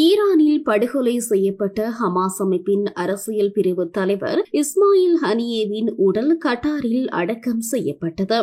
ஈரானில் படுகொலை செய்யப்பட்ட ஹமாஸ் அமைப்பின் அரசியல் பிரிவு தலைவர் இஸ்மாயில் ஹனியேவின் உடல் கட்டாரில் அடக்கம் செய்யப்பட்டது.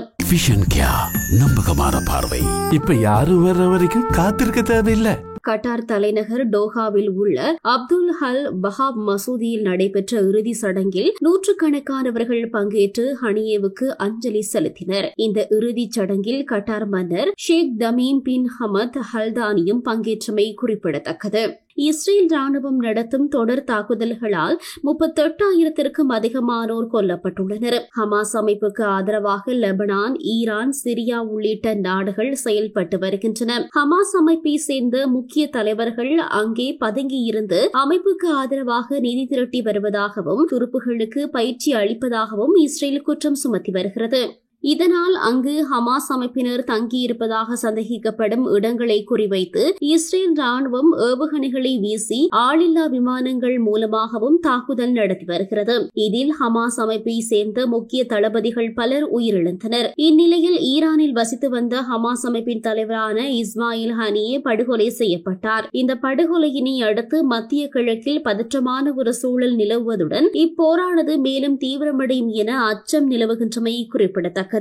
நம்பகமான பார்வை. இப்ப யாரும் வர்ற வரைக்கும் காத்திருக்க தேவையில்லை. கட்டார் தலைநகர் டோஹாவில் உள்ள அப்துல் ஹல் பஹாப் மசூதியில் நடைபெற்ற இறுதி சடங்கில் நூற்றுக்கணக்கானவர்கள் பங்கேற்று ஹனியேவுக்கு அஞ்சலி செலுத்தினர். இந்த இறுதிச் சடங்கில் கட்டார் மன்னர் ஷேக் தமீம் பின் ஹமத் ஹல்தானியும் பங்கேற்றமை குறிப்பிடத்தக்கது. இஸ்ரேல் ராணுவம் நடத்தும் தொடர் தாக்குதல்களால் 38,000க்கும் அதிகமானோர் கொல்லப்பட்டுள்ளனர். ஹமாஸ் அமைப்புக்கு ஆதரவாக லெபனான், ஈரான், சிரியா உள்ளிட்ட நாடுகள் செயல்பட்டு வருகின்றன. ஹமாஸ் அமைப்பை சேர்ந்த முக்கிய தலைவர்கள் அங்கே பதுங்கியிருந்து அமைப்புக்கு ஆதரவாக நிதி திரட்டி வருவதாகவும் துருப்புகளுக்கு பயிற்சி அளிப்பதாகவும் இஸ்ரேல் குற்றம் சுமத்தி வருகிறது. இதனால் அங்கு ஹமாஸ் அமைப்பினர் தங்கியிருப்பதாக சந்தேகிக்கப்படும் இடங்களை குறிவைத்து இஸ்ரேல் ராணுவம் ஏவுகணைகளை வீசி ஆளில்லா விமானங்கள் மூலமாகவும் தாக்குதல் நடத்தி வருகிறது. இதில் ஹமாஸ் அமைப்பை சேர்ந்த முக்கிய தளபதிகள் பலர் உயிரிழந்தனர். இந்நிலையில் ஈரானில் வசித்து வந்த ஹமாஸ் அமைப்பின் தலைவரான இஸ்மாயில் ஹனியே படுகொலை செய்யப்பட்டார். இந்த படுகொலையினை அடுத்து மத்திய கிழக்கில் பதற்றமான ஒரு சூழல் நிலவுவதுடன் இப்போரானது மேலும் தீவிரமடையும் என அச்சம் நிலவுகின்றமை குறிப்பிடத்தக்கது.